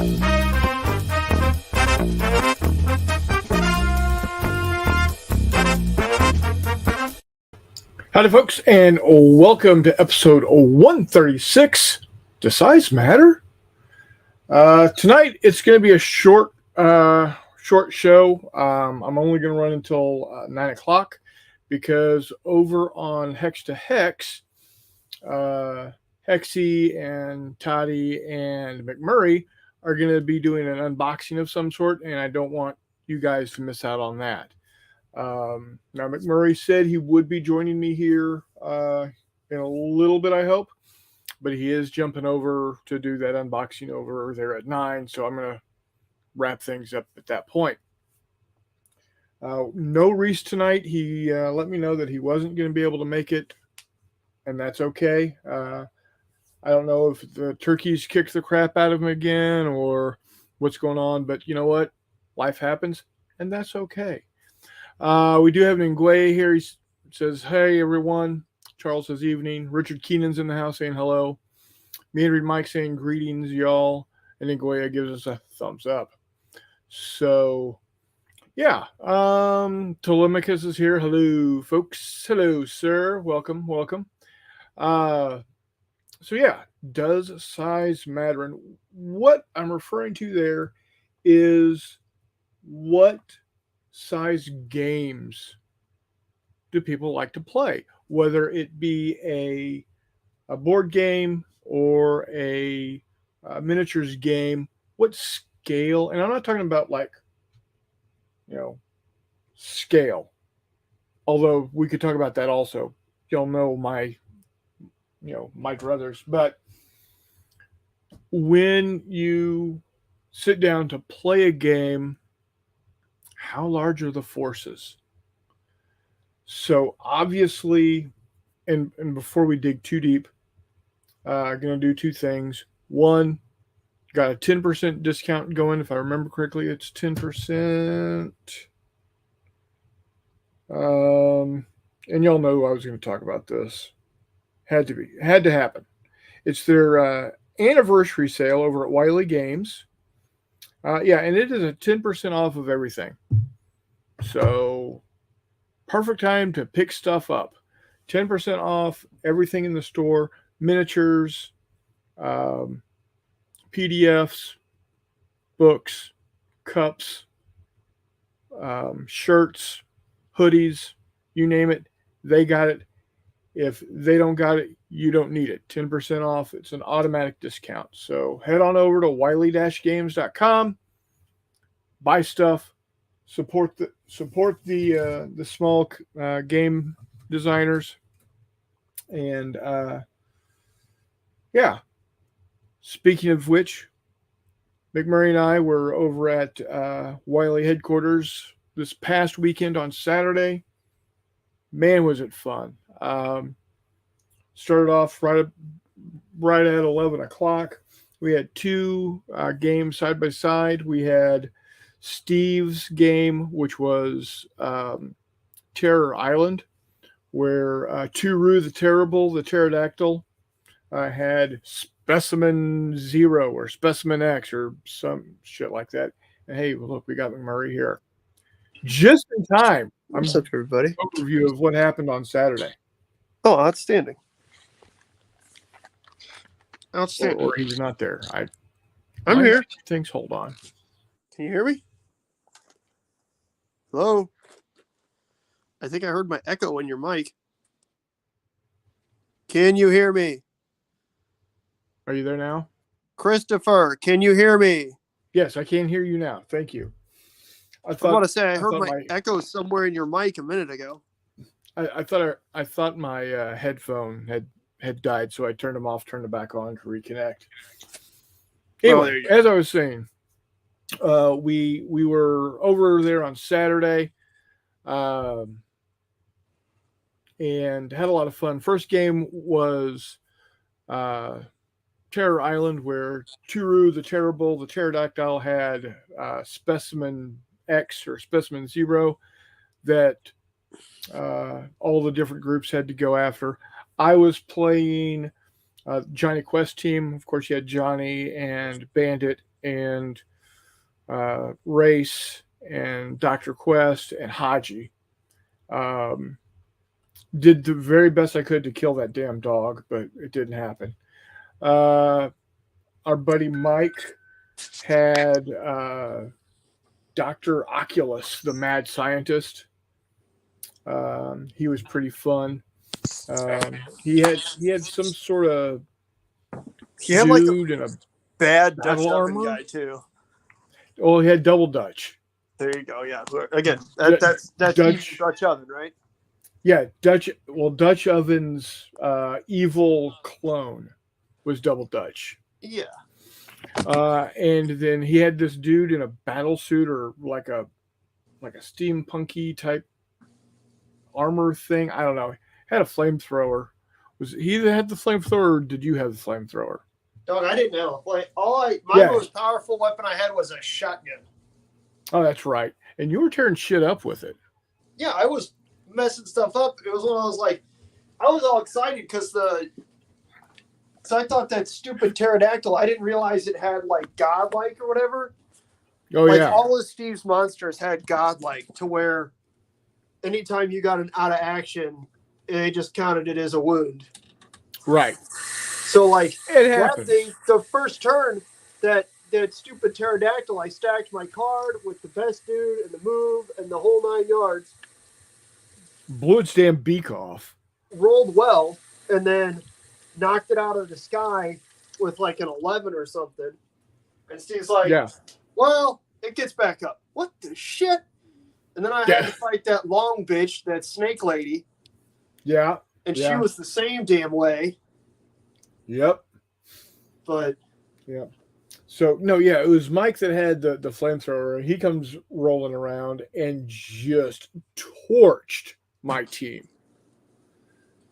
Howdy, folks, and welcome to episode 136. Does size matter? Tonight, it's going to be a short show. I'm only going to run until 9 o'clock because over on Hex to Hex, Hexy and Toddy and McMurray are going to be doing an unboxing of some sort, and I don't want you guys to miss out on that. Now, McMurray said he would be joining me here in a little bit, I hope, but he is jumping over to do that unboxing over there at 9, so I'm going to wrap things up at that point. No Reese tonight. He let me know that he wasn't going to be able to make it, and that's okay. I don't know if the turkeys kicked the crap out of him again or what's going on, but you know what? Life happens, and that's okay. We do have an Ngwe here. He says, hey, everyone. Charles says, evening. Richard Keenan's in the house saying hello. Meandering Mike saying, greetings, y'all. And Ngwe gives us a thumbs up. So, yeah. Telemachus is here. Hello, folks. Hello, sir. Welcome, welcome. So, yeah. Does size matter? And what I'm referring to there is what size games do people like to play, whether it be a board game or a miniatures game. What scale? And I'm not talking about scale, although we could talk about that also. Y'all know my druthers. But when you sit down to play a game, how large are the forces? So obviously, and before we dig too deep, I'm going to do two things. One, got a 10% discount going. If I remember correctly, it's 10%. And y'all know I was going to talk about this. Had to happen. It's their anniversary sale over at Wiley Games. And it is a 10% off of everything. So, perfect time to pick stuff up. 10% off everything in the store. Miniatures, PDFs, books, cups, shirts, hoodies, you name it. They got it. If they don't got it, you don't need it. 10% off. It's an automatic discount. So head on over to wiley-games.com, buy stuff, support the small game designers, and Speaking of which, McMurray and I were over at Wiley headquarters this past weekend on Saturday. Man, was it fun. Started off right at 11 o'clock. We had two games side by side. We had Steve's game, which was Terror Island, where Turu the Terrible, the pterodactyl, had Specimen Zero or Specimen X or some shit like that. And hey, look, we got McMurray here. Just in time. What's up, everybody? Overview of what happened on Saturday. Oh, outstanding. Outstanding. Or he's not there. I'm here. Things, hold on. Can you hear me? Hello? I think I heard my echo in your mic. Can you hear me? Are you there now? Christopher, can you hear me? Yes, I can hear you now. Thank you. I want to say I heard my echo somewhere in your mic a minute ago. I thought my headphone had died, so I turned them off, turned it back on to reconnect. Anyway, as I was saying, we were over there on Saturday, and had a lot of fun. First game was Terror Island, where Turu the Terrible, the pterodactyl, had Specimen X or Specimen Zero that all the different groups had to go after. I was playing Johnny Quest team. Of course, you had Johnny and Bandit and Race and Dr. Quest and Haji. Did the very best I could to kill that damn dog, but it didn't happen. Our buddy Mike had Dr. Oculus, the mad scientist. He was pretty fun. He had some sort of dude like in a bad Dutch oven guy too. Oh, he had double Dutch. There you go. Yeah. Again, that's Dutch oven, right? Yeah, Dutch. Well, Dutch oven's evil clone was double Dutch. Yeah. And then he had this dude in a battle suit or like a steampunky type armor thing. I don't know. He had a flamethrower. Was he that had the flamethrower, or did you have the flamethrower? Dog, I didn't know. Like my most powerful weapon I had was a shotgun. Oh, that's right. And you were tearing shit up with it. Yeah, I was messing stuff up. It was when I was like, I was all excited because I thought that stupid pterodactyl, I didn't realize it had like godlike or whatever. Oh, like, yeah. All of Steve's monsters had godlike to where anytime you got an out of action, they just counted it as a wound. Right. So like that thing, the first turn that stupid pterodactyl, I stacked my card with the best dude and the move and the whole 9 yards. Blew its damn beak off. Rolled well, and then knocked it out of the sky with like an 11 or something. And Steve's like, well, it gets back up. What the shit? And then I had to fight that long bitch, that snake lady. Yeah. And she was the same damn way. Yep. But. Yeah. So, no, it was Mike that had the flamethrower. He comes rolling around and just torched my team.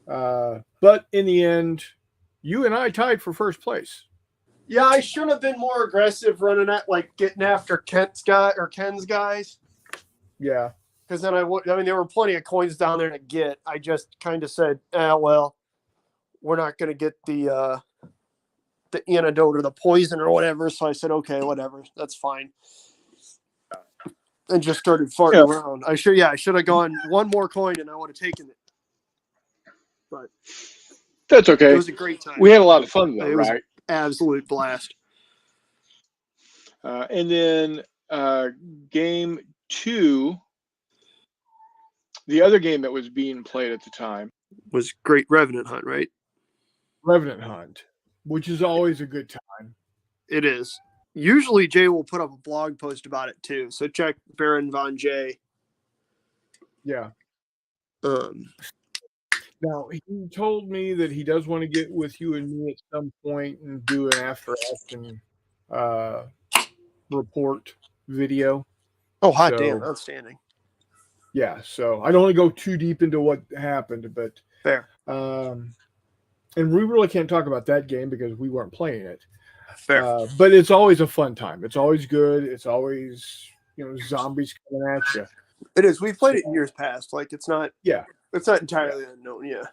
But in the end, you and I tied for first place. Yeah, I should have been more aggressive running at, like, getting after Ken's guys. Yeah. Because then there were plenty of coins down there to get. I just kind of said, well, we're not going to get the antidote or the poison or whatever. So I said, okay, whatever. That's fine. And just started farting around. I should have gone one more coin and I would have taken it. But that's okay. It was a great time. We had a lot of fun though, it right? Was an absolute blast. And then game 2, the other game that was being played at the time was Great Revenant Hunt, right? Revenant Hunt, which is always a good time. It is. Usually Jay will put up a blog post about it too. So check Baron Von Jay. Yeah. Now, he told me that he does want to get with you and me at some point and do an after-action report video. Oh, hot damn. Outstanding. Yeah, so I don't want to go too deep into what happened, but fair. And we really can't talk about that game because we weren't playing it. Fair. But it's always a fun time. It's always good. It's always, zombies coming at you. It is. We've played it in years past. Like, it's not. Yeah. It's not entirely unknown. Yeah.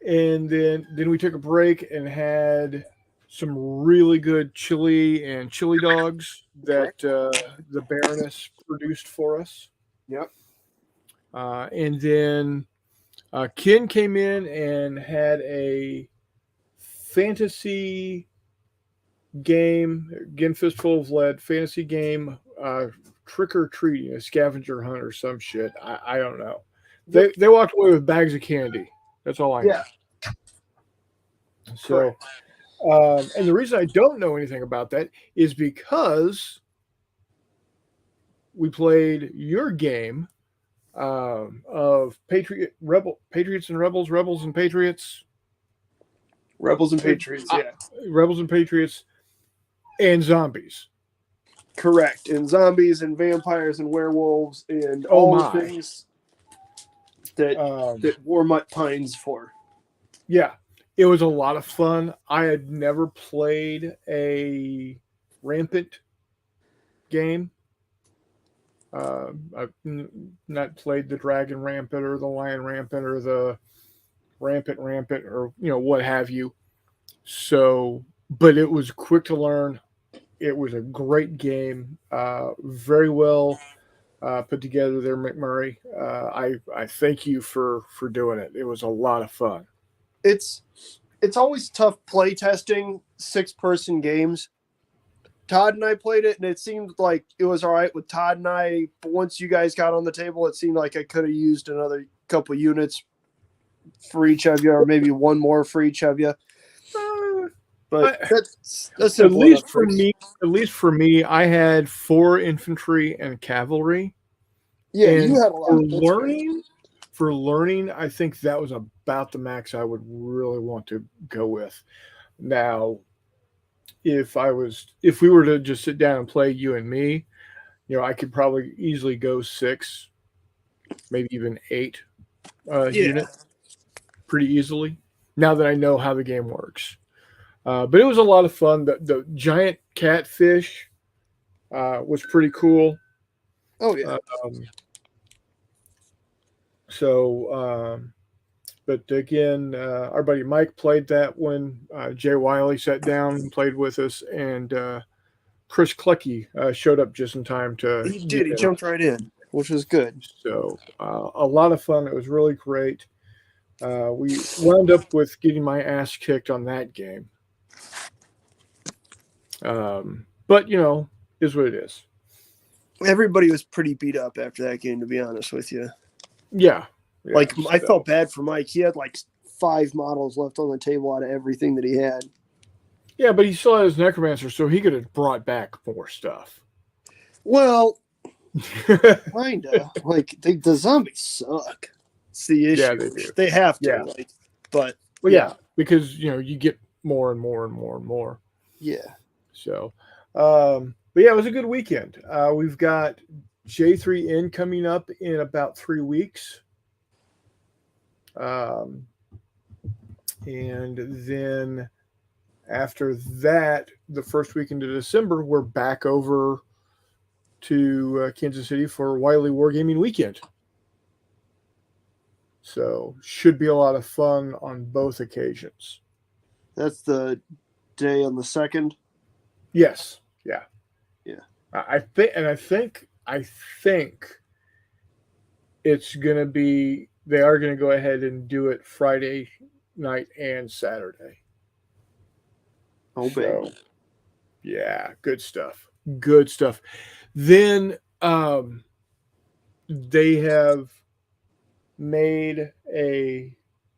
And then we took a break and had some really good chili and chili dogs that the Baroness produced for us. Yep. And then Ken came in and had a fantasy game, again, Fistful of Lead, fantasy game, trick or treating, a scavenger hunt or some shit. I don't know. They walked away with bags of candy. That's all I know. Yeah. So, and the reason I don't know anything about that is because we played your game of Patriots and Rebels, Rebels and Patriots. Rebels and Patriots, yeah. Rebels and Patriots and zombies. Correct. And zombies and vampires and werewolves and all the things that Warmutt pines for. Yeah. It was a lot of fun. I had never played a rampant game. I've not played the Dragon Rampant or the Lion Rampant or the Rampant or what have you. So, but it was quick to learn, it was a great game. Very well put together there, McMurray. I thank you for doing it. It was a lot of fun. It's always tough play testing 6-person games. Todd and I played it, and it seemed like it was all right with Todd and I. But once you guys got on the table, it seemed like I could have used another couple units for each of you, or maybe one more for each of you. But that's at least for me. At least for me, I had 4 infantry and cavalry. Yeah, and you had a lot. For learning, I think that was about the max I would really want to go with. Now, if we were to just sit down and play you and me, I could probably easily go 6, maybe even 8 units pretty easily. Now that I know how the game works, but it was a lot of fun. The giant catfish was pretty cool. Oh yeah. But again, our buddy Mike played that one. Jay Wiley sat down and played with us, and Chris Clucky showed up just in time to. He did. He jumped right in, which was good. So a lot of fun. It was really great. We wound up with getting my ass kicked on that game. But is what it is. Everybody was pretty beat up after that game, to be honest with you. Yeah. I felt bad for Mike. He had like 5 models left on the table out of everything that he had. Yeah, but he still had his necromancer, so he could have brought back more stuff. Well, kinda. Like the zombies suck. It's the issue. Yeah, they do. They have to. Yeah. Yeah, because you get more and more and more and more. Yeah. So, but yeah, it was a good weekend. We've got J3N coming up in about 3 weeks. And then after that, the first weekend of December, we're back over to Kansas City for Wiley Wargaming Weekend. So should be a lot of fun on both occasions. That's the day on the 2nd? Yes. Yeah. Yeah. I think it's going to be, they are going to go ahead and do it Friday night and Saturday. Oh, baby. Yeah, good stuff. Good stuff. Then they have made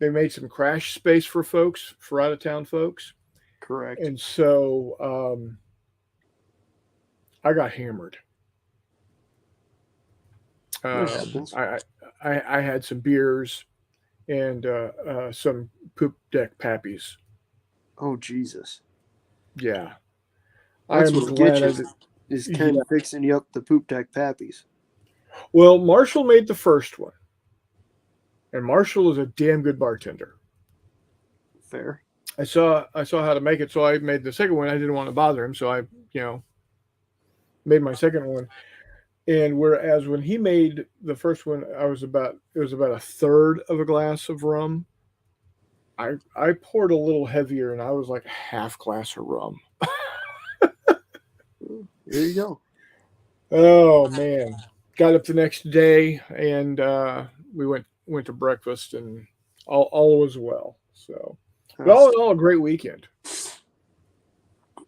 some crash space for folks, for out of town folks. Correct. And so I got hammered. I had some beers and some poop deck pappies. Oh, Jesus. Yeah. That's what gets you is Ken fixing you up the poop deck pappies. Well, Marshall made the first one. And Marshall is a damn good bartender. Fair. I saw how to make it, so I made the second one. I didn't want to bother him, so I, made my second one. And whereas when he made the first one, it was about a third of a glass of rum. I poured a little heavier, and I was like half glass of rum. There you go. Oh man! Got up the next day, and we went to breakfast, and all was well. So, but all in all, a great weekend.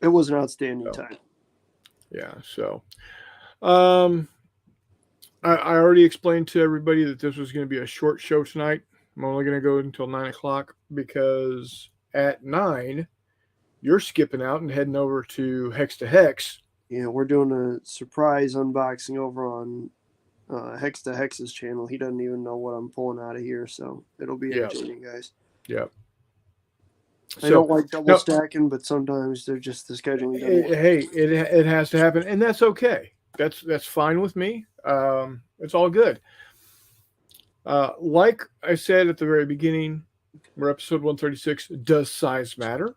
It was an outstanding time. Yeah. So, I already explained to everybody that this was going to be a short show tonight. I'm only going to go until 9:00 because at 9, you're skipping out and heading over to Hex to Hex. Yeah, we're doing a surprise unboxing over on Hex to Hex's channel. He doesn't even know what I'm pulling out of here, so it'll be entertaining, guys. Yep. I don't like double stacking, but sometimes they're just the scheduling. Hey, it has to happen, and that's okay. That's fine with me. It's all good. Like I said at the very beginning, we're episode 136. Does size matter?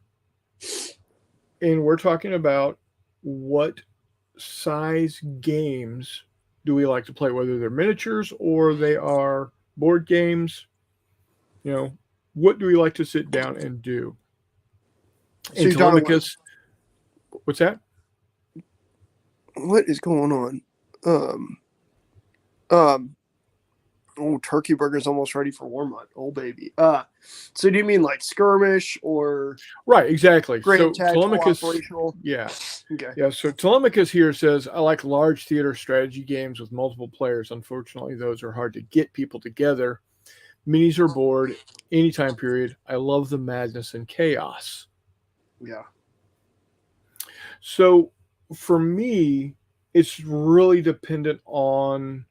And we're talking about what size games do we like to play, whether they're miniatures or they are board games. What do we like to sit down and do? So and Telemachus, what's that? what is going on? Oh, turkey burger's almost ready for warm up. Oh, baby. So do you mean like skirmish or Right, exactly. grand So tactical Telemachus, operational? yeah, Okay. yeah. So Telemachus here says, I like large theater strategy games with multiple players. Unfortunately, those are hard to get people together. Minis are bored any time period. I love the madness and chaos. Yeah. So for me, it's really dependent on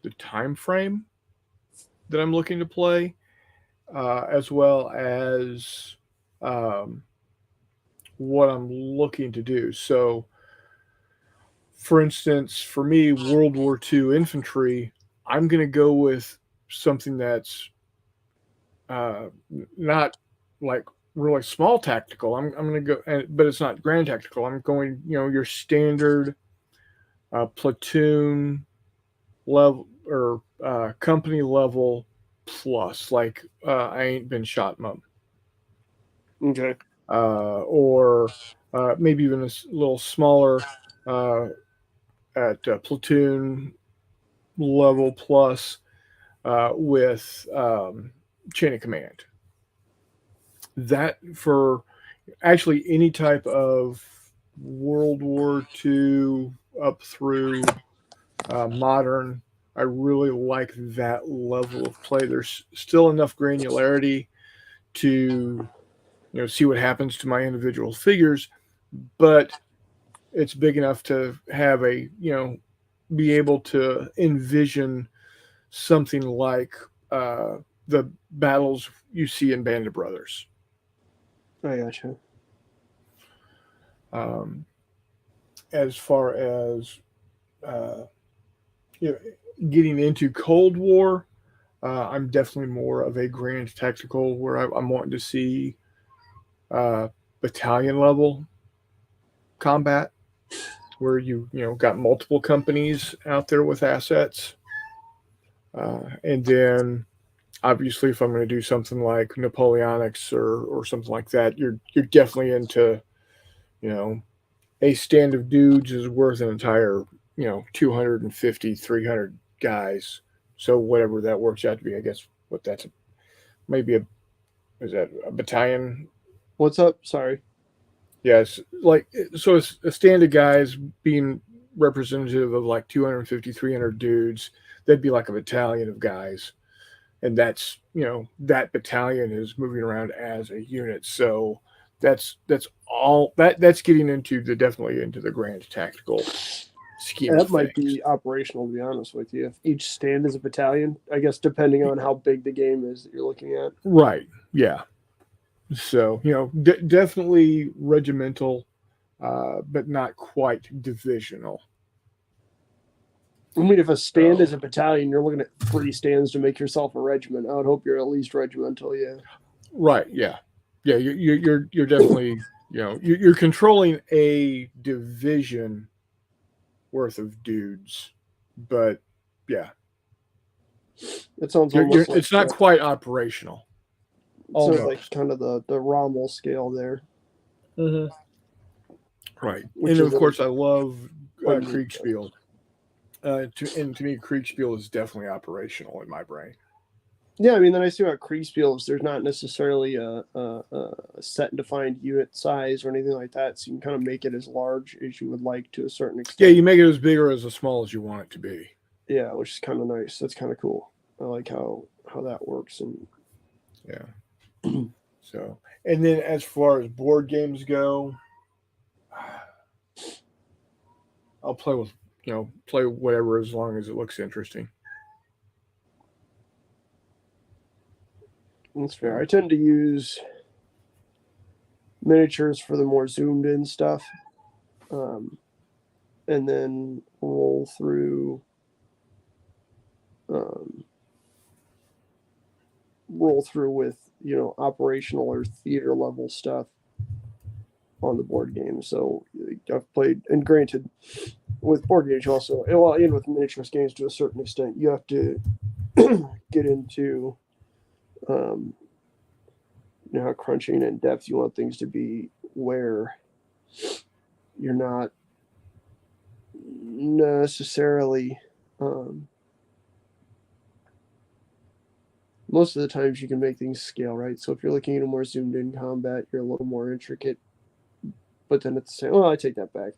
the time frame that I'm looking to play, as well as um, what I'm looking to do. So, for instance, for me, World War II infantry, I'm going to go with something that's not like really small tactical. I'm going to go, but it's not grand tactical. I'm going, your standard platoon level or company level plus, like I ain't been shot, mum. Okay. Or maybe even a little smaller at platoon level plus with chain of command. That for actually any type of World War II up through modern, I really like that level of play. There's still enough granularity to see what happens to my individual figures, but it's big enough to have be able to envision something like the battles you see in Band of Brothers. I gotcha. As far as uh, you know, getting into Cold War, I'm definitely more of a grand tactical where I'm wanting to see uh, battalion level combat, where you got multiple companies out there with assets, and then obviously if I'm going to do something like Napoleonics or something like that, you're definitely into you know a stand of dudes is worth an entire 250 300 guys, so whatever that works out to be, I guess what that's maybe a is that a battalion. What's up? Sorry. Yes, like so it's a stand of guys being representative of like 250 300 dudes. That'd be like a battalion of guys, and that's that battalion is moving around as a unit. So that's all that's getting into the definitely into the grand tactical scheme That of might things. be operational, to be honest with you. If each stand is a battalion, I guess, depending on how big the game is that you're looking at. Right, yeah. So definitely regimental, but not quite divisional. I mean, if a stand So is a battalion, you're looking at 3 stands to make yourself a regiment. I would hope you're at least regimental, yeah. right, yeah, yeah. You're definitely you're controlling a division worth of dudes, but yeah, It sounds almost like it's not quite operational. so like Almost. kind of the Rommel scale there, Mm-hmm. Right, which and is of course I love quite neat. Kriegspiel. To me, Kriegspiel is definitely operational in my brain. Yeah, I mean, then I see about Kriegspiel is there's not necessarily a set and defined unit size or anything like that, so you can kind of make it as large as you would like to a certain extent. Yeah, you make it as big or as small as you want it to be. Yeah, which is kind of nice. That's kind of cool. I like how that works. And yeah. So, and then as far as board games go, I'll play with play whatever as long as it looks interesting. that's fair. I tend to use miniatures for the more zoomed in stuff, and then roll through with operational or theater level stuff on the board game. So I've played, and granted, with board games also, well, and with miniatures games to a certain extent, you have to get into how crunching and depth you want things to be, where you're not necessarily. Most of the times you can make things scale, right? So if you're looking at a more zoomed in combat, you're a little more intricate. But then at the same, well, I take that back.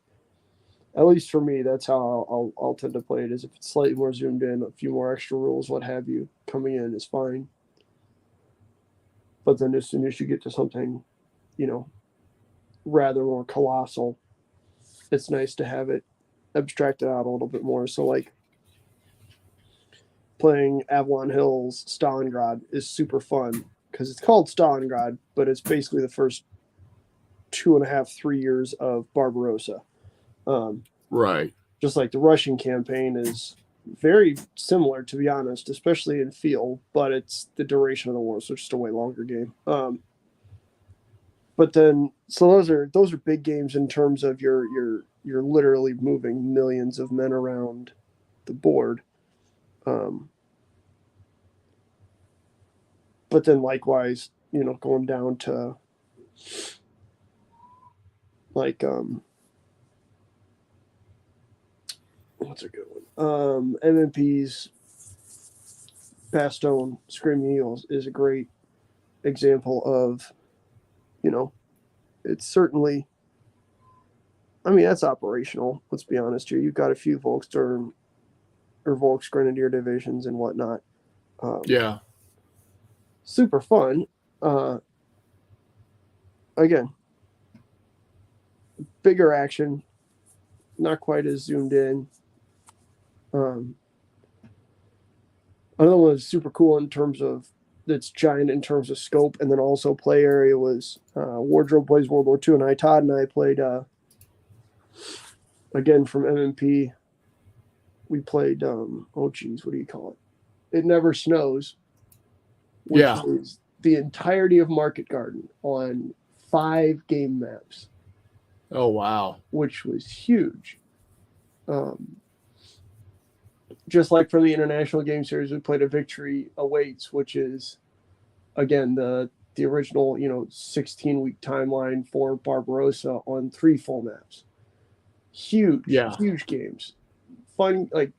At least for me, that's how I'll tend to play it. Is if it's slightly more zoomed in, a few more extra rules, what have you, coming in is fine. But then as soon as you get to something, rather more colossal, it's nice to have it abstracted out a little bit more. So like playing Avalon Hills Stalingrad is super fun because it's called Stalingrad, but it's basically the first 2.5, 3 years of Barbarossa. Right. Just like the Russian campaign is very similar, to be honest, especially in feel, but it's the duration of the war, so it's just a way longer game. But then, so those are big games in terms of you're literally moving millions of men around the board. But then likewise, going down to like what's a good one? MMP's Bastogne Screaming Eagles is a great example of, it's certainly, that's operational. Let's be honest here. You've got a few Volkssturm or Volksgrenadier divisions and whatnot. Yeah. Super fun. Again, bigger action, not quite as zoomed in. Another one was super cool in terms of it's giant in terms of scope, and then also play area was Wardrobe plays World War II, and Todd and I played again from MMP. We played what do you call it? It Never Snows, which is the entirety of Market Garden on 5 game maps. Oh wow! Which was huge. Just like from the International Game Series, we played a Victory Awaits, which is, again, the original, 16-week timeline for Barbarossa on 3 full maps. Huge games. Fun, like,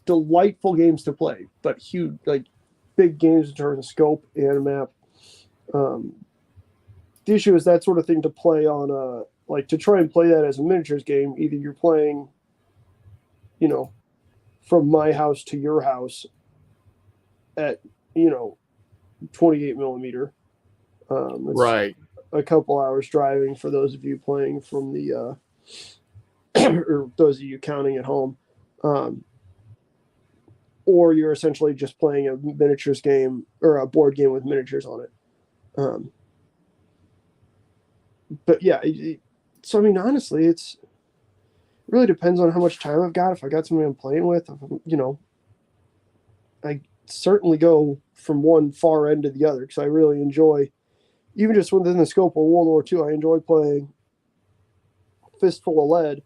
delightful games to play, but huge, like, big games in terms of scope and map. The issue is that sort of thing to play on to try and play that as a miniatures game. Either you're playing, from my house to your house at 28 millimeter. Right. A couple hours driving for those of you playing from the or those of you counting at home, or you're essentially just playing a miniatures game or a board game with miniatures on it. But yeah, so honestly, it really depends on how much time I've got. If I got somebody I'm playing with, I certainly go from one far end to the other because I really enjoy, even just within the scope of World War II, I enjoy playing Fistful of Lead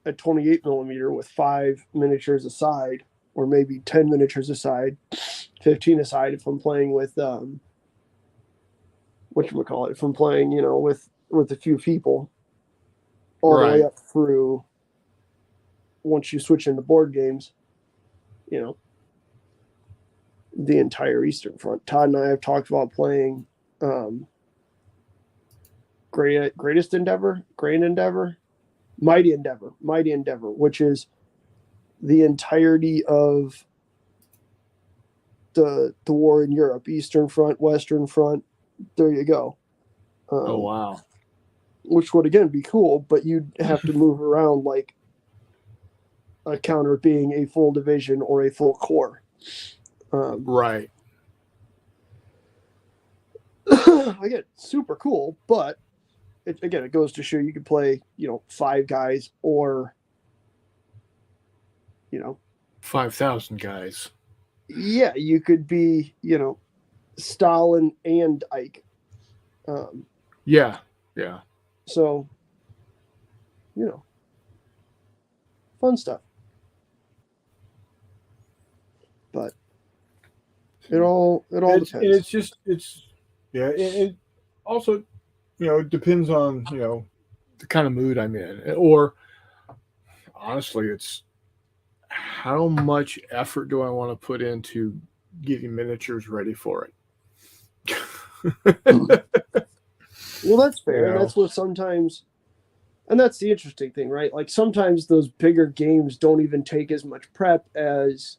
at 28 millimeter with 5 miniatures aside, or maybe 10 miniatures aside, 15 aside if I'm playing with if I'm playing, with a few people. All the way up through, once you switch into board games, the entire Eastern Front. Todd and I have talked about playing Greatest Endeavor, Grand Endeavor, Mighty Endeavor, which is the entirety of the war in Europe, Eastern Front, Western Front. There you go. Oh wow. Which would again be cool, but you'd have to move around like a counter being a full division or a full corps. Right. Again, super cool, but it goes to show you could play, 5 guys or, 5,000 guys. Yeah, you could be, Stalin and Ike. Yeah. So, fun stuff. But it all depends. And it also, it depends on, the kind of mood I'm in. Or honestly, it's how much effort do I want to put into getting miniatures ready for it? Well, that's fair. You And know? that's what sometimes, and that's the interesting thing, right? Like sometimes those bigger games don't even take as much prep as,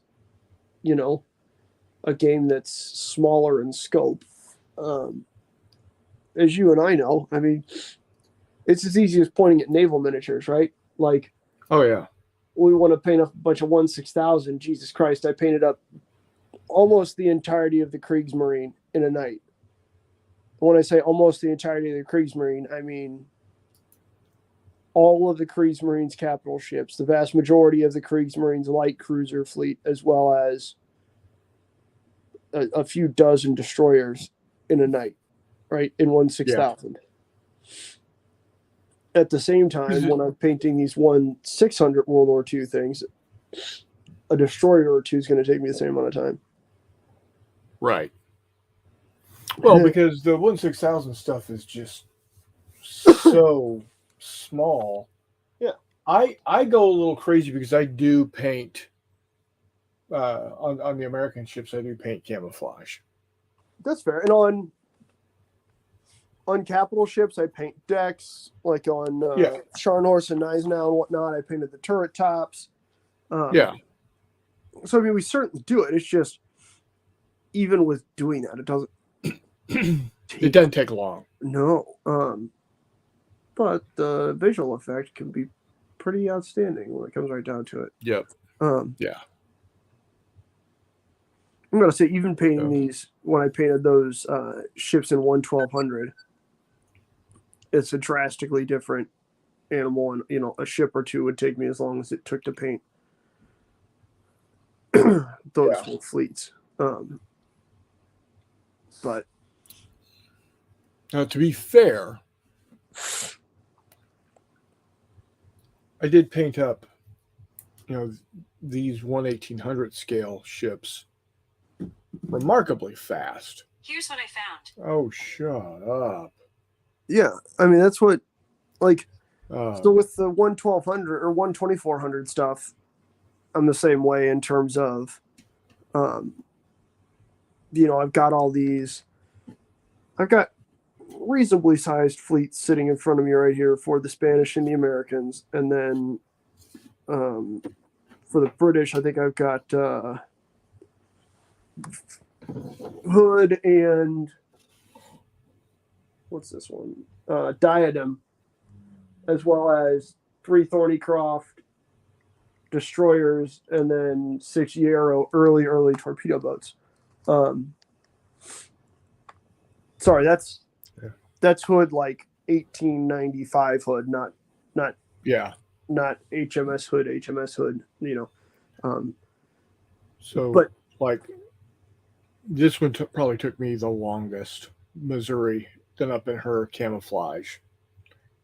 you know, a game that's smaller in scope. As you and I know, I mean, it's as easy as pointing at naval miniatures, right? Like, Oh yeah. we want to paint up a bunch of 1/6000. Jesus Christ, I painted up almost the entirety of the Kriegsmarine in a night. When I say almost the entirety of the Kriegsmarine, I mean all of the Kriegsmarine's capital ships, the vast majority of the Kriegsmarine's light cruiser fleet, as well as a few dozen destroyers in a night, right? In 1/6000. At the same time, when I'm painting these 1/600 World War II things, a destroyer or two is going to take me the same amount of time. Right. Well, because the 1/6000 stuff is just so small. Yeah. I go a little crazy because I do paint on the American ships. I do paint camouflage. That's fair. And on capital ships, I paint decks. Like on Scharnhorst and Gneisenau and whatnot, I painted the turret tops. Yeah. So I mean, we certainly do it. It's just even with doing that, it doesn't. It doesn't take long. No. But the visual effect can be pretty outstanding when it comes right down to it. Yep. Yeah. I'm gonna say even painting these, when I painted those ships in 1/1200, it's a drastically different animal, and you know, a ship or two would take me as long as it took to paint those full fleets. But now, to be fair, I did paint up, these 1/1800 scale ships remarkably fast. Here's what I found. Oh, shut up. yeah, I mean, that's what, like, so with the 1/1200 or 1/2400 stuff, I'm the same way in terms of, I've got all these, I've got reasonably sized fleets sitting in front of me right here for the Spanish and the Americans. And then for the British, I think I've got Hood and what's this one? Diadem, as well as 3 Thornycroft destroyers, and then 6 Yarrow early torpedo boats. Sorry, that's Hood, like 1895 Hood, not HMS Hood. So, like, this one probably took me the longest. Missouri, done up in her camouflage,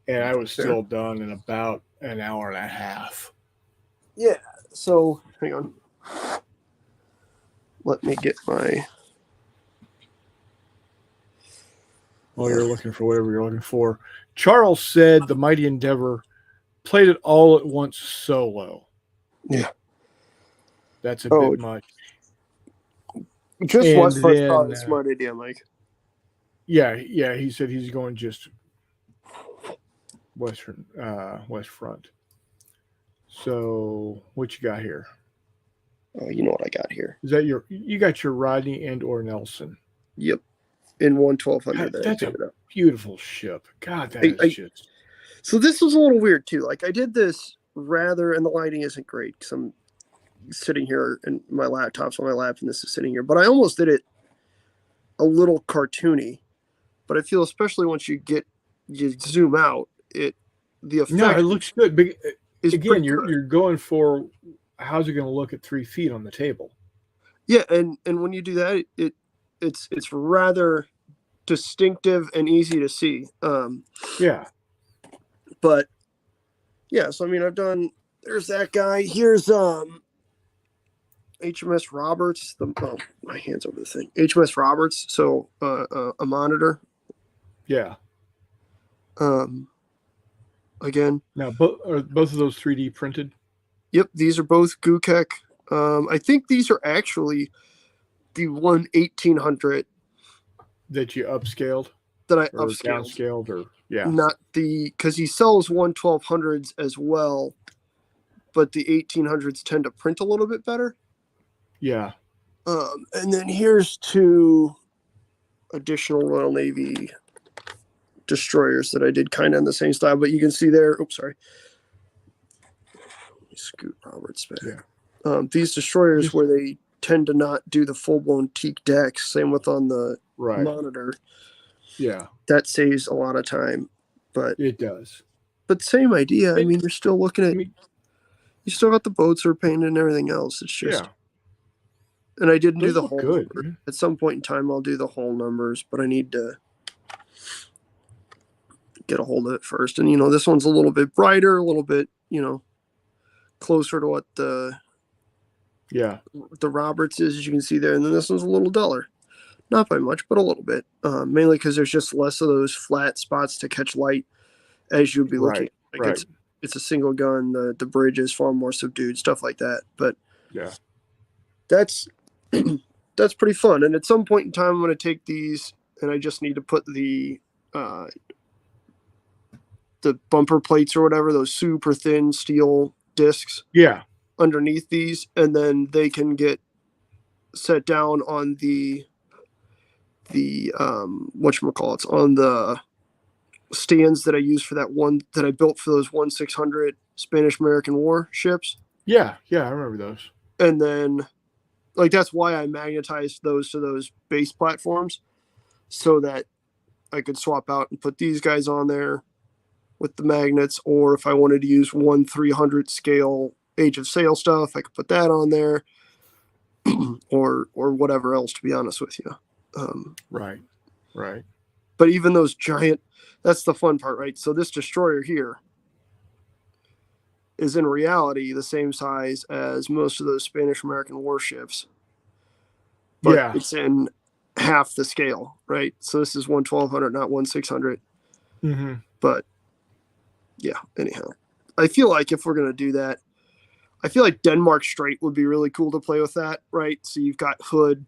and I was still done in about an hour and a half. Yeah. So hang on. Let me get my. While you're looking for whatever you're looking for, Charles said the Mighty Endeavor played it all at once solo. Yeah. That's a bit much. Just West Front probably a smart idea, Mike. Yeah, he said he's going just West Front. So what you got here? Oh, you know what I got here. Is that you got your Rodney and or Nelson? Yep. In 1/1200. That's a beautiful ship. God, that is just. So this was a little weird too. Like, I did this and the lighting isn't great because I'm sitting here and my laptop's on my lap and this is sitting here. But I almost did it a little cartoony. But I feel, especially once you zoom out, the effect. No, it looks good. But again, you're going for how's it going to look at 3 feet on the table? Yeah, and when you do that, it's rather distinctive and easy to see. Yeah. But yeah, so I mean, there's that guy. Here's HMS Roberts. My hand's over the thing. HMS Roberts. So a monitor. Yeah. Again. Now, are both of those 3D printed? Yep, these are both Gukek. I think these are actually the 1800 that you upscaled that I or upscaled. downscaled, or Not because he sells 1200s as well, but the 1800s tend to print a little bit better. Yeah. And then here's two additional Royal Navy destroyers that I did kind of in the same style, but you can see there. Oops, sorry. Let me scoot Roberts back. Yeah. These destroyers where they tend to not do the full-blown teak decks. Same with on the monitor. Yeah. That saves a lot of time, but it does. But same idea. I mean, you're still looking at. You still got the boats are painted and everything else. It's just. Yeah. And I didn't do Those the look whole good. number. At some point in time, I'll do the whole numbers, but I need to get a hold of it first. And this one's a little bit brighter, a little bit, closer to what the Roberts is, as you can see there. And then this one's a little duller, not by much, but a little bit. Mainly because there's just less of those flat spots to catch light as you'd be looking. It's a single gun. The bridge is far more subdued, stuff like that. But that's pretty fun. And at some point in time, I'm going to take these, and I just need to put the bumper plates or whatever, those super thin steel discs, underneath these, and then they can get set down on the whatchamacallits, on the stands that I use for that one that I built for those 1600 Spanish American War ships. Yeah, I remember those. And then, that's why I magnetized those to those base platforms, so that I could swap out and put these guys on there with the magnets, or if I wanted to use 1/300 scale Age of Sail stuff, I could put that on there, or whatever else, to be honest with you. Right. But even those giant, that's the fun part, right? So this destroyer here is in reality the same size as most of those Spanish American warships. But it's in half the scale, right? So this is 1200, not 1600. Mm-hmm. But anyhow, I feel like if we're going to do that, I feel like Denmark Strait would be really cool to play with that, right? So you've got Hood,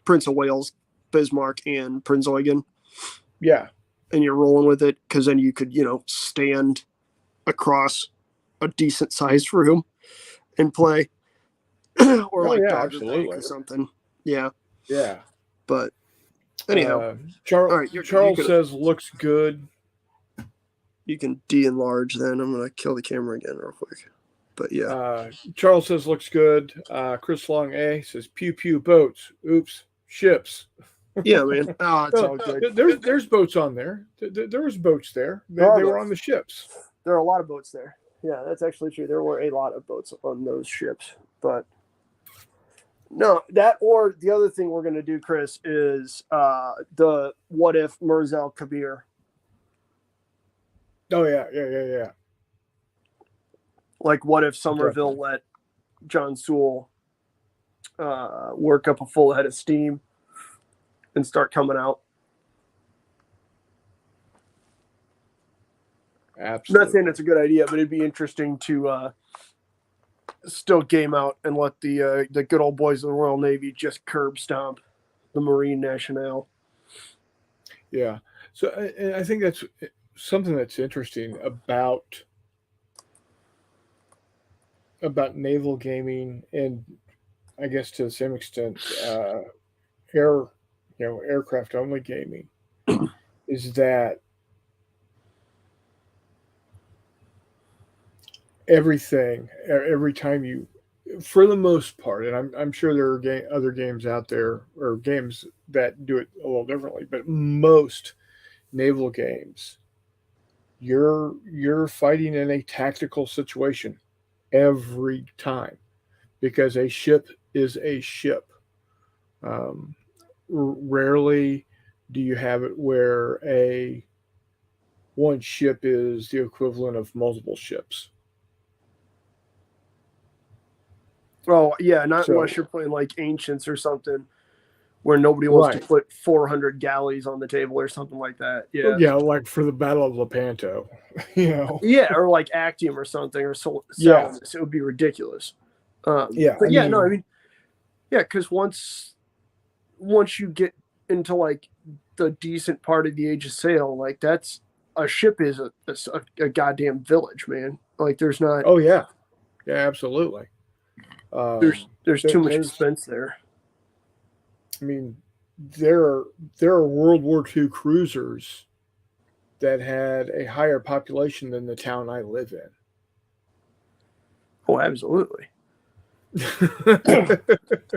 Prince of Wales, Bismarck, and Prince Eugen. Yeah. And you're rolling with it, because then you could, stand across a decent sized room and play. Or Dogger Bank or something. Yeah. But anyhow. Charles says looks good. You can de-enlarge then. I'm going to kill the camera again real quick. But Charles says looks good. Chris Long A says pew pew boats. Oops, ships. Yeah, man. Oh, it's all good. There's boats on there. There was boats there. They were on the ships. There are a lot of boats there. Yeah, that's actually true. There were a lot of boats on those ships. But no, that, or the other thing we're going to do, Chris, is the what if Mirza Kabir. Oh, yeah. What if Somerville let John Sewell work up a full head of steam and start coming out? Absolutely. I'm not saying it's a good idea, but it'd be interesting to still game out and let the good old boys of the Royal Navy just curb stomp the Marine Nationale. Yeah. So I think that's something that's interesting about naval gaming, and I guess to the same extent aircraft only gaming, is that every time you, for the most part, and I'm sure there are other games out there, or games that do it a little differently, but most naval games, you're fighting in a tactical situation every time, because a ship is a ship. Rarely do you have it where one ship is the equivalent of multiple ships. Oh, yeah, unless you're playing like Ancients or something, where nobody wants Right. to put 400 galleys on the table or something like that. Yeah. Yeah, like for the Battle of Lepanto, you know. Yeah, or like Actium or something, or Yeah. Salamis. It would be ridiculous. Yeah, But I I mean, mean, yeah, because once you get into like the decent part of the Age of Sail, like that's a ship is a goddamn village, man. Like there's not oh yeah, yeah, absolutely. there's too much there's- expense there. I mean, there are World War II cruisers that had a higher population than the town I live Oh, absolutely, in.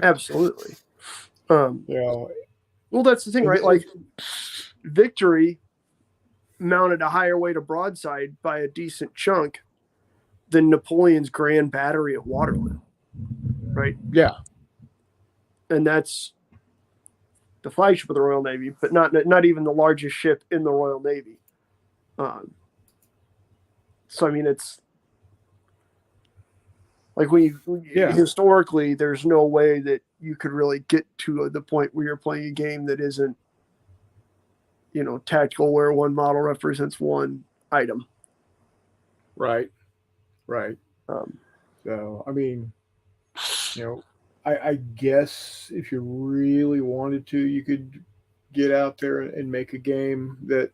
absolutely. You know, Well, that's the thing, right? Like Victory mounted a higher weight of broadside by a decent chunk than Napoleon's Grand Battery at Waterloo, right? yeah, And that's the flagship of the Royal Navy, but not even the largest ship in the Royal Navy. So I mean, it's like historically, there's no way that you could really get to the point where you're playing a game that isn't, tactical, where one model represents one item. right. So I mean, I guess if you really wanted to, you could get out there and make a game that,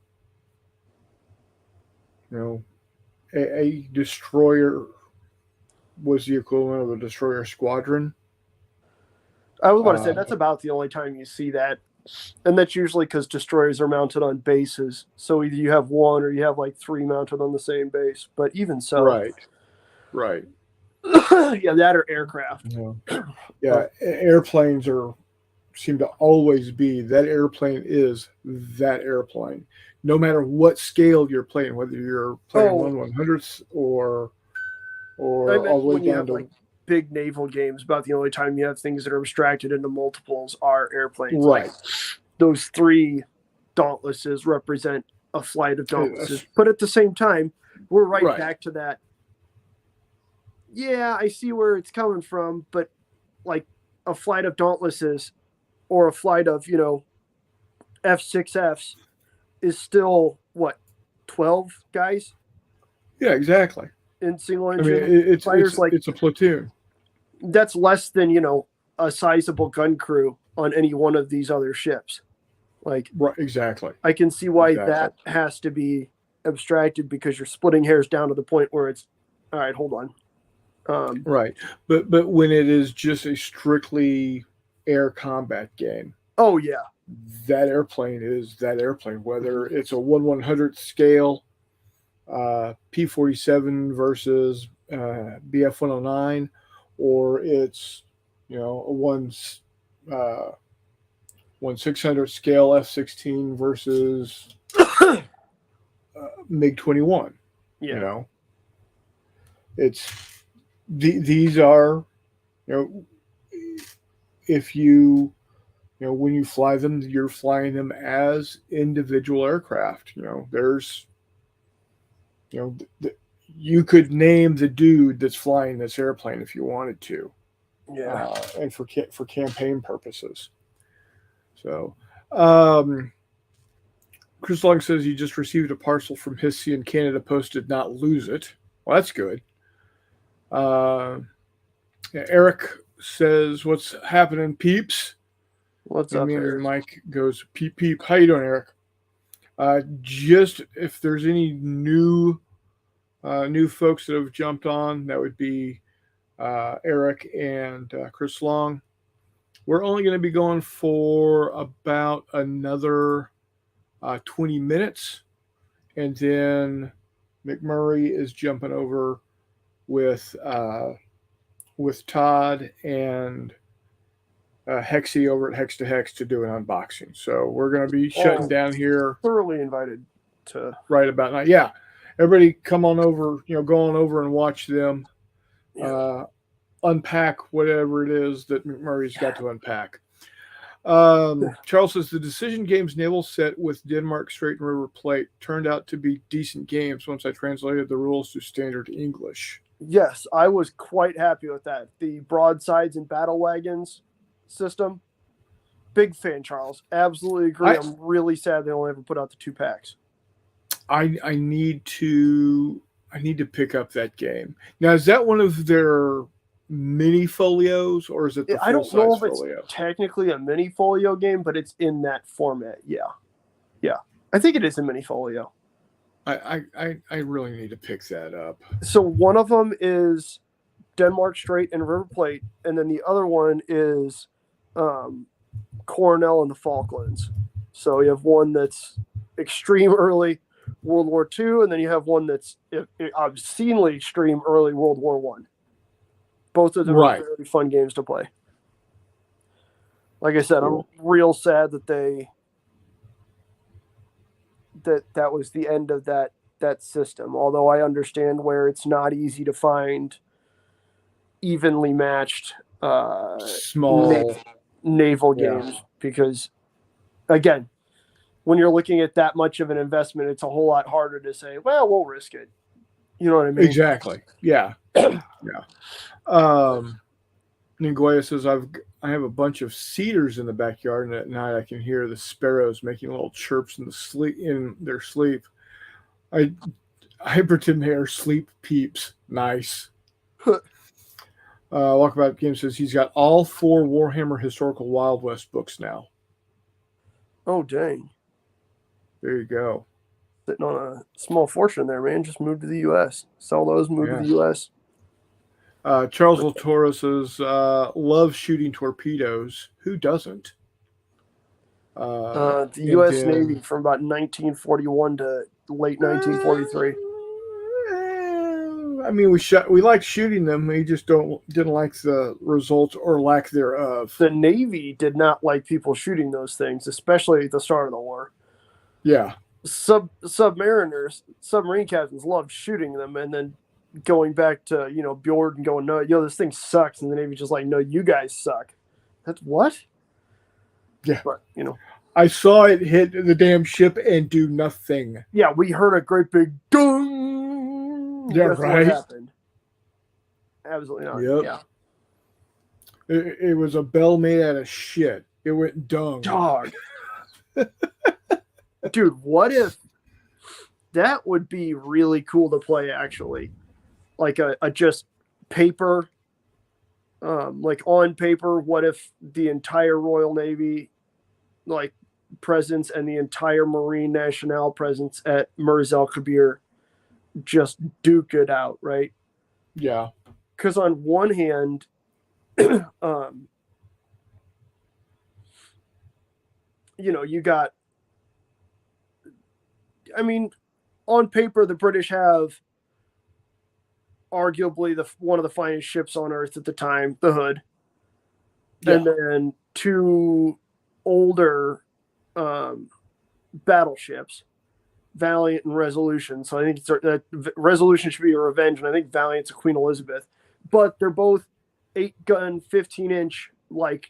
a destroyer was the equivalent of a destroyer squadron. I was about to say that's about the only time you see that, and that's usually because destroyers are mounted on bases. So either you have one or you have like three mounted on the same base. But even so, right. Yeah, that or aircraft. Yeah, airplanes seem to always be that airplane is that airplane, no matter what scale you're playing, whether you're playing 1/100th or all the way down to like big naval games. About the only time you have things that are abstracted into multiples are airplanes. right. Like, those three Dauntlesses represent a flight of Dauntlesses, but at the same time, we're right back to that. Yeah, I see where it's coming from, but like a flight of Dauntlesses or a flight of, F6Fs is still what, 12 guys? Yeah, exactly. In single I engine mean, fighters, it's a platoon. That's less than, a sizable gun crew on any one of these other ships. Like, right, exactly. I can see why that has to be abstracted, because you're splitting hairs down to the point where it's, all right, hold on. Right, but when it is just a strictly air combat game, oh yeah, that airplane is that airplane. Whether it's a 1/100th scale P-47 versus BF-109, or it's a 1/600th scale F-16 versus MiG-21. Yeah. It's these are, if you, when you fly them, you're flying them as individual aircraft. There's, you could name the dude that's flying this airplane if you wanted to. Yeah. And for campaign purposes. So, Chris Long says he just received a parcel from Hissy and Canada Post did not lose it. Well, that's good. Eric says, "What's happening, peeps?" What's up, Eric? And Mike goes, "Peep, peep." How you doing, Eric? Just if there's any new folks that have jumped on, that would be Eric and Chris Long. We're only going to be going for about another 20 minutes, and then McMurray is jumping over with Todd and Hexy over at Hex to Hex to do an unboxing. So we're going to be shutting down here. Thoroughly invited to right about now. Yeah, everybody come on over. Go on over and watch them unpack whatever it is that McMurray's got to unpack. Charles says the Decision Games naval set with Denmark Strait and River Plate turned out to be decent games once I translated the rules to standard English. Yes, I was quite happy with that. The broadsides and battle wagons system Big fan, Charles. Absolutely agree. I'm really sad they only ever put out the 2 packs. I need to pick up that game. Now, is that one of their mini folios, or is it the I don't full know size if folio? it's technically a mini folio game, but it's in that format. Yeah. I think it is a mini folio. I really need to pick that up. So one of them is Denmark Strait and River Plate, and then the other one is Coronel and the Falklands. So you have one that's extreme early World War II, and then you have one that's obscenely extreme early World War I. Both of them are very fun games to play. Like I said, cool. I'm real sad that that was the end of that system. Although I understand where it's not easy to find evenly matched small naval games because, again, when you're looking at that much of an investment, it's a whole lot harder to say, well, we'll risk it. You know what I mean? Exactly. Yeah. Ningoya says, I have a bunch of cedars in the backyard, and at night I can hear the sparrows making little chirps in their sleep. I pretend they are sleep peeps. Nice. Walkabout Game says he's got all 4 Warhammer Historical Wild West books now. Oh, dang. There you go. Sitting on a small fortune there, man. Just move to the U.S. Sell those, move to the U.S. Charles Latoro says, love shooting torpedoes. Who doesn't? The U.S. Navy from about 1941 to late 1943. I mean, we like shooting them. We just didn't like the results or lack thereof. The Navy did not like people shooting those things, especially at the start of the war. Yeah. Submarine captains loved shooting them, and then going back to Bjord and going, no, this thing sucks, and the Navy just like, no, you guys suck. That's what? Yeah. But I saw it hit the damn ship and do nothing. Yeah, we heard a great big dung. Yeah, that's right. What happened. Absolutely not. Yep. Yeah. It was a bell made out of shit. It went dung. Dog. Dude, what if that would be really cool to play, actually? Like a just paper, like on paper, what if the entire Royal Navy presence and the entire Marine Nationale presence at Mers El Kabir just duke it out, right? Yeah. Because on one hand, you got, I mean, on paper, the British have arguably one of the finest ships on Earth at the time, the Hood, and then 2 older battleships, Valiant and Resolution. So I think Resolution should be a Revenge, and I think Valiant's a Queen Elizabeth. But they're both 8-gun, 15-inch,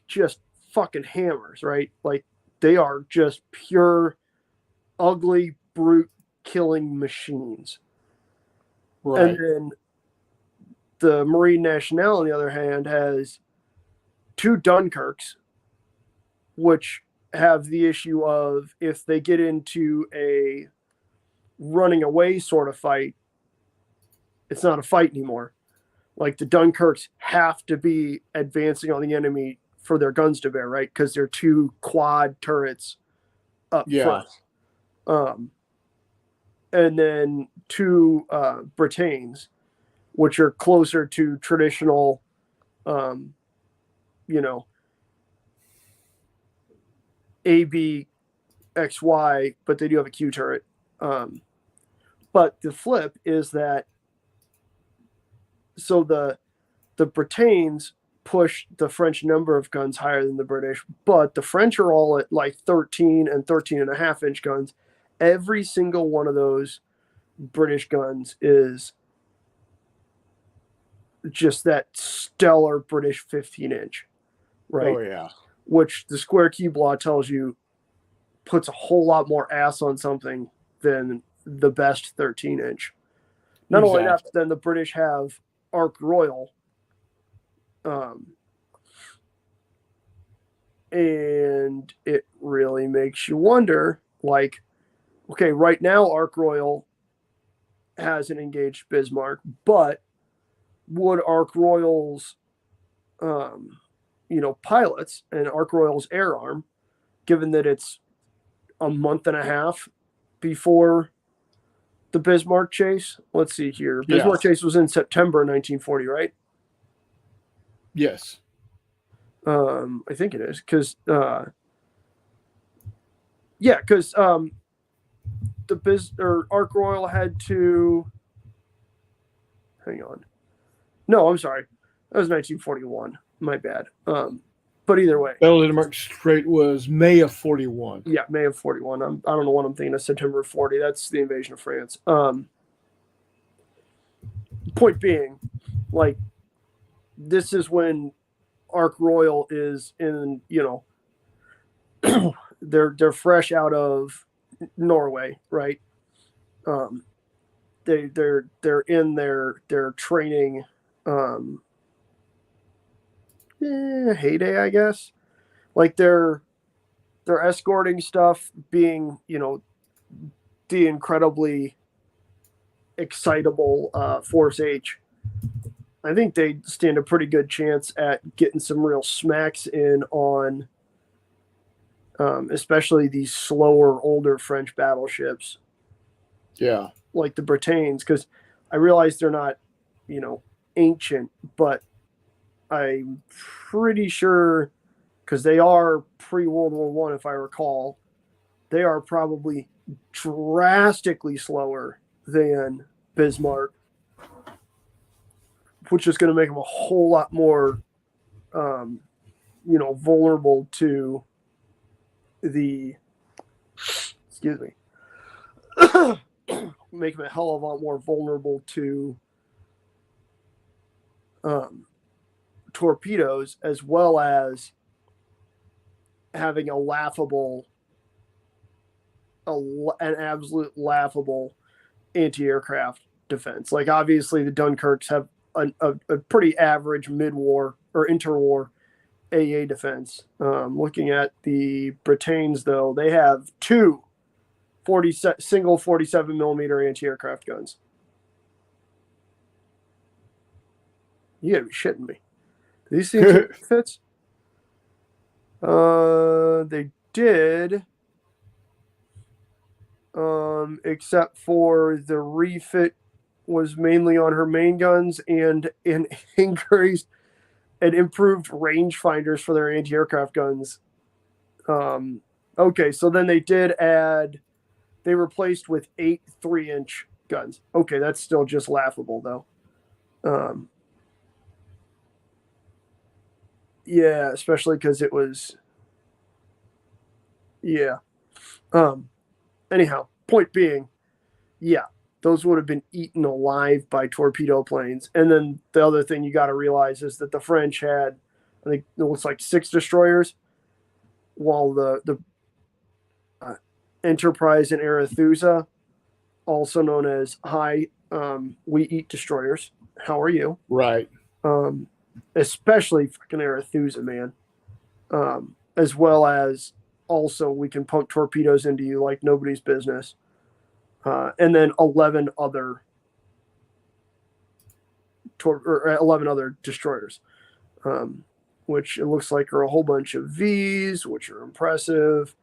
just fucking hammers, right? Like, they are just pure, ugly, brute killing machines. Right. And then the Marine Nationale, on the other hand, has 2 Dunkirks, which have the issue of if they get into a running away sort of fight, it's not a fight anymore. Like, the Dunkirks have to be advancing on the enemy for their guns to bear, right? Because they're 2 quad turrets up front. And then 2 Britannies, which are closer to traditional, ABXY, but they do have a Q turret. But the flip is that, so the Britannies push the French number of guns higher than the British, but the French are all at 13 and 13.5-inch guns. Every single one of those British guns is just that stellar British 15-inch, right? Oh, yeah. Which the square cube law tells you puts a whole lot more ass on something than the best 13-inch. Not only that, but then the British have Ark Royal, And it really makes you wonder, like, okay, right now Ark Royal hasn't engaged Bismarck, but would Ark Royal's, pilots and Ark Royal's air arm, given that it's a month and a half before the Bismarck chase? Let's see here. Bismarck chase was in September 1940, right? Yes. I think it is because the Ark Royal had to hang on. No, I'm sorry, that was 1941. My bad. But either way, Battle of Denmark Strait was May of 41. Yeah, May of 41. I don't know what I'm thinking of. September of 40. That's the invasion of France. Point being, like, this is when Ark Royal is in, they're fresh out of Norway, right? They're in their training heyday, I guess. Like they're escorting stuff, being the incredibly excitable Force H. I think they stand a pretty good chance at getting some real smacks in on especially these slower, older French battleships. Yeah. Like the Bretagne, because I realize they're not, ancient, but I'm pretty sure, because they are pre-World War I, if I recall, they are probably drastically slower than Bismarck, which is going to make them a whole lot more, vulnerable to the, excuse me, make them a hell of a lot more vulnerable to torpedoes, as well as having an absolute laughable anti-aircraft defense. Like, obviously the Dunkirks have a pretty average mid-war or interwar AA defense. Looking at the Bretaignes, though, they have two single 47 millimeter anti-aircraft guns. You gotta be shitting me. Do these things fits? They did. Except for the refit was mainly on her main guns and increased and improved rangefinders for their anti-aircraft guns. Okay, so then they replaced with 8 3-inch guns. Okay, that's still just laughable, though. Yeah, especially because it was. Yeah. Anyhow, point being, yeah, those would have been eaten alive by torpedo planes. And then the other thing you got to realize is that the French had, I think it looks like 6 destroyers, while the Enterprise and Arethusa, also known as we eat destroyers. How are you? Right. Especially fucking Arethusa, man. As well as also we can pump torpedoes into you like nobody's business. And then 11 other 11 other destroyers, which it looks like are a whole bunch of Vs, which are impressive.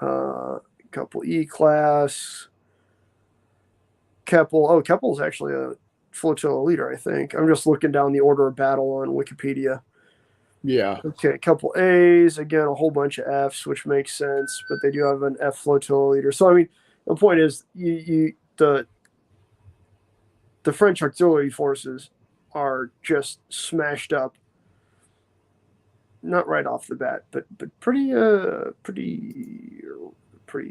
A couple E-class. Keppel's actually a flotilla leader, I think. I'm just looking down the order of battle on Wikipedia. Yeah. Okay, a couple A's, again, a whole bunch of F's, which makes sense, but they do have an F flotilla leader. So, I mean, the point is, the French auxiliary forces are just smashed up. Not right off the bat, but pretty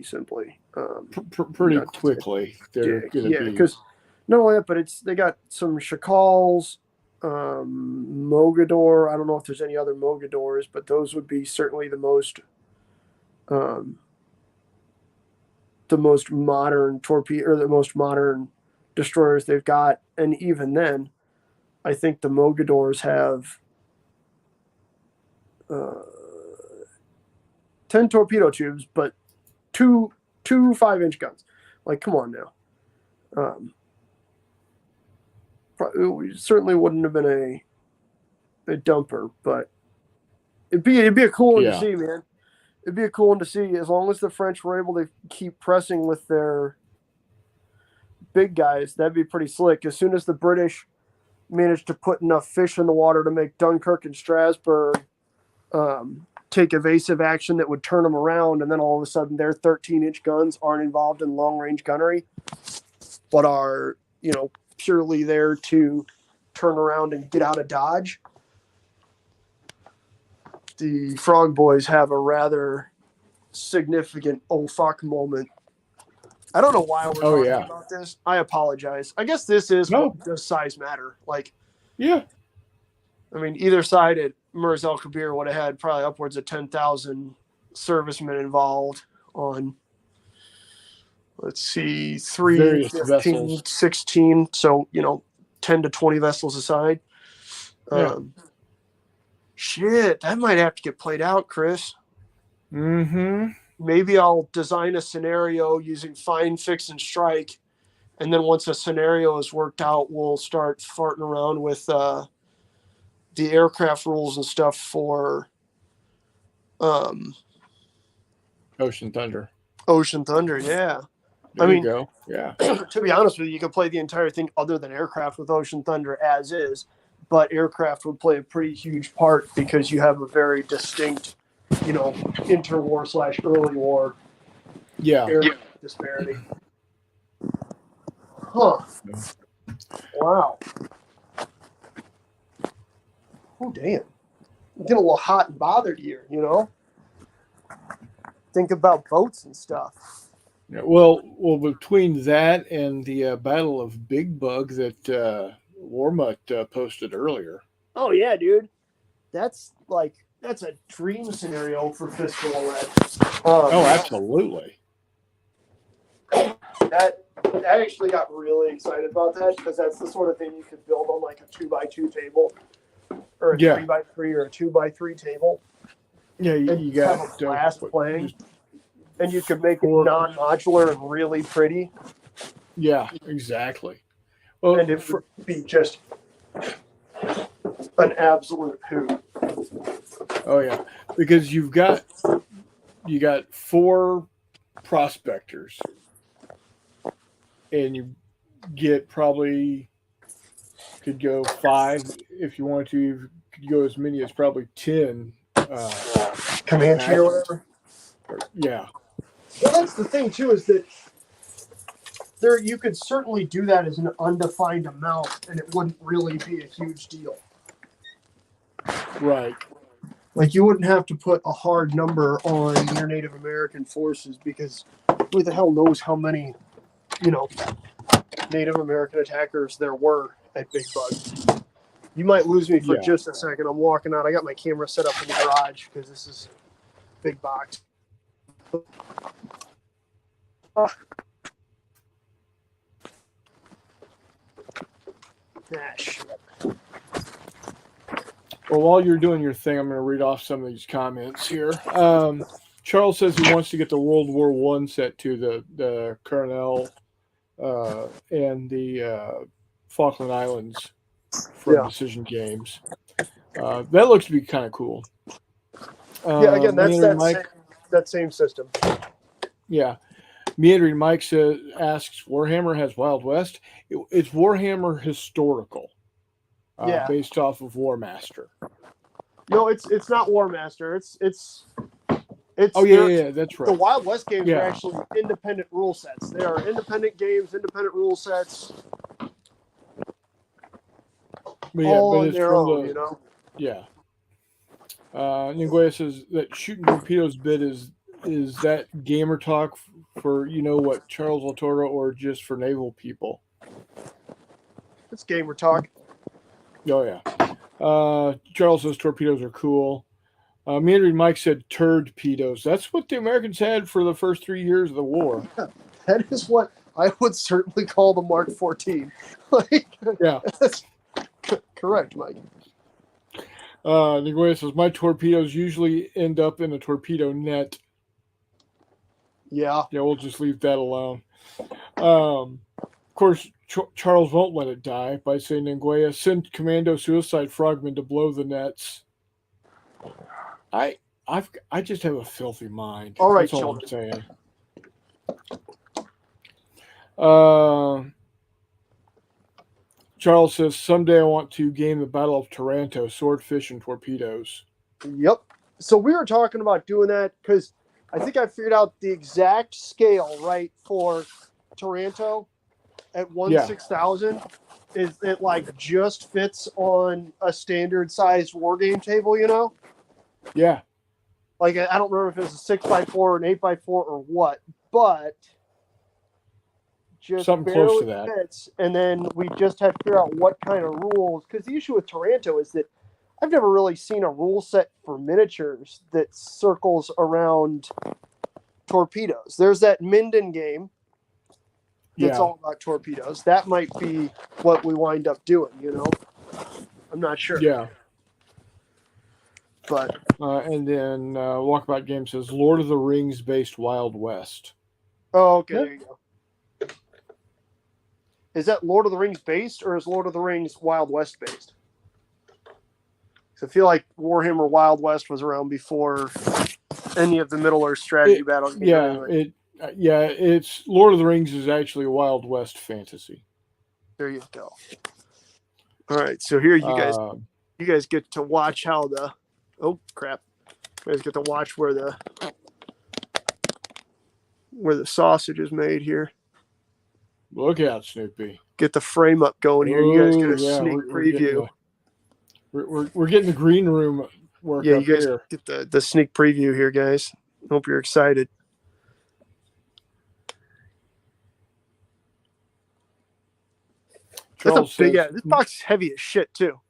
simply. Pretty quickly. They're because not only that, but they got some Chakals, Mogador. I don't know if there's any other Mogadors, but those would be certainly the most modern torpedo, or the most modern destroyers they've got. And even then, I think the Mogadors have 10 torpedo tubes, but two 5-inch guns. Like, come on now. It certainly wouldn't have been a dumper, but it'd be a cool one to see, man. It'd be a cool one to see as long as the French were able to keep pressing with their big guys. That'd be pretty slick. As soon as the British managed to put enough fish in the water to make Dunkirk and Strasbourg take evasive action that would turn them around, and then all of a sudden their 13-inch guns aren't involved in long-range gunnery, but are, purely there to turn around and get out of Dodge. The Frog Boys have a rather significant oh fuck moment. I don't know why we're talking about this. I apologize. I guess this is does size matter. Like, yeah. I mean, either side at Mers El Kabir would have had probably upwards of 10,000 servicemen involved on, let's see, 3, 15, 16. So, 10 to 20 vessels aside. Yeah. Shit, that might have to get played out, Chris. Mm-hmm. Maybe I'll design a scenario using find, fix, and strike. And then once a scenario is worked out, we'll start farting around with the aircraft rules and stuff for Ocean Thunder. Ocean Thunder, yeah. There you go. Yeah. To be honest with you, you could play the entire thing other than aircraft with Ocean Thunder as is. But aircraft would play a pretty huge part because you have a very distinct, interwar / early war aircraft disparity. Huh. Wow. Oh, damn. I'm getting a little hot and bothered here, Think about boats and stuff. Yeah, well, between that and the Battle of Big Bug that Warmutt posted earlier. Oh yeah, dude, that's a dream scenario for Fistful of Lead. Absolutely. That I actually got really excited about that because that's the sort of thing you could build on like a 2x2 table, or a 3x3 or a 2x3 table. Yeah, you got have a blast playing, and you could make it non-modular and really pretty. Yeah, exactly. Well, and it would be just an absolute hoot. Oh yeah, because you got 4 prospectors, and you get probably could go 5 if you want to. You could go as many as probably 10. Comanche or whatever. Yeah. Well, that's the thing too, is that you could certainly do that as an undefined amount, and it wouldn't really be a huge deal. Right. Like, you wouldn't have to put a hard number on your Native American forces because who the hell knows how many, Native American attackers there were at Big Bug. You might lose me for just a second. I'm walking out. I got my camera set up in the garage because this is big box. Shit. Well, while you're doing your thing, I'm going to read off some of these comments here. Charles says he wants to get the World War I set to the Colonel and the Falkland Islands from Decision Games. That looks to be kind of cool. Again, that's that same system. Yeah. Meandering Mike asks, Warhammer has Wild West. It's Warhammer historical, based off of War Master. No, it's not War Master. It's. Oh yeah, that's right. The Wild West games are actually independent rule sets. They are independent games, independent rule sets. But all it's their from own, Yeah. Ninguea says that shooting torpedoes bit is that gamer talk for what, Charles Latoro, or just for naval people? It's gamer talk. Oh yeah. Charles says torpedoes are cool. Meandering Mike said turd pedos. That's what the Americans had for the first 3 years of the war. That is what I would certainly call the Mark 14. Yeah. That's correct, Mike. Nagoya says, my torpedoes usually end up in a torpedo net. Yeah. Yeah, we'll just leave that alone. Of course, Charles won't let it die by saying, Nagoya, send commando suicide frogmen to blow the nets. I just have a filthy mind. All right, That's all children. I'm saying. Charles says, someday I want to game the Battle of Taranto, swordfish and torpedoes. Yep. So we were talking about doing that because I think I figured out the exact scale, right, for Taranto at 1/6000. Is it like just fits on a standard sized war game table, you know? Yeah. Like, I don't remember if it was a 6x4 or an 8x4 or what, but just something barely close to that. fits. And then we just have to figure out what kind of rules. Because the issue with Taranto is that I've never really seen a rule set for miniatures that circles around torpedoes. There's that Minden game that's all about torpedoes. That might be what we wind up doing, you know? I'm not sure. Yeah. But and then Walkabout Game says, Lord of the Rings based Wild West. oh, okay, there you go. Is that Lord of the Rings based, or is Lord of the Rings Wild West based? I feel like Warhammer Wild West was around before any of the Middle Earth strategy battles. It's Lord of the Rings is actually Wild West fantasy. There you go. All right, so here you guys get to watch how the you guys get to watch where the sausage is made here. Look out, Snoopy. Get the frame up going here. You guys get a sneak preview. We're getting the green room work up you guys here. get the sneak preview here, guys. Hope you're excited. Charles says, this box is heavy as shit too.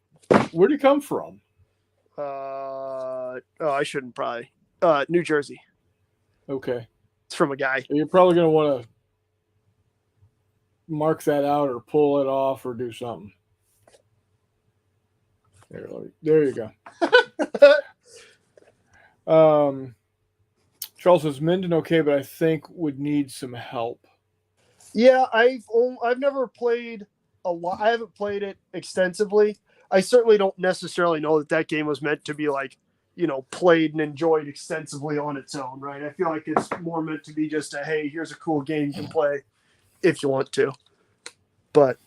Where'd it come from? I shouldn't probably. New Jersey. Okay. It's from a guy. You're probably going to want to mark that out or pull it off or do something. There you go. Charles says, Minden okay, but I think would need some help. Yeah, I've never played a lot. I haven't played it extensively. I certainly don't necessarily know that game was meant to be like, played and enjoyed extensively on its own, right? I feel like it's more meant to be just a, hey, here's a cool game you can play if you want to. But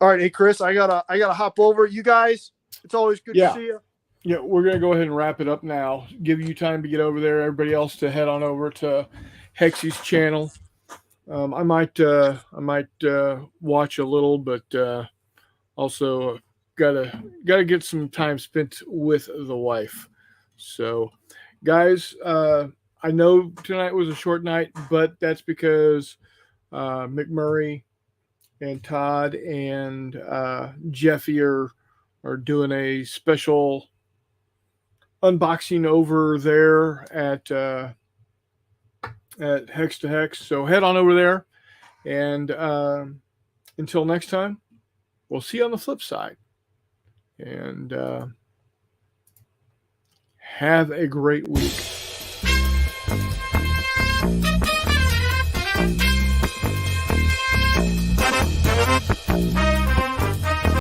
all right, hey Chris, I gotta hop over. You guys, it's always good to see you. Yeah, we're gonna go ahead and wrap it up now. Give you time to get over there. Everybody else to head on over to Hexy's channel. I might watch a little, but also gotta get some time spent with the wife. So, guys, I know tonight was a short night, but that's because McMurray and Todd and Jeffy are doing a special unboxing over there at Hex to Hex. So head on over there, and until next time, we'll see you on the flip side. And have a great week.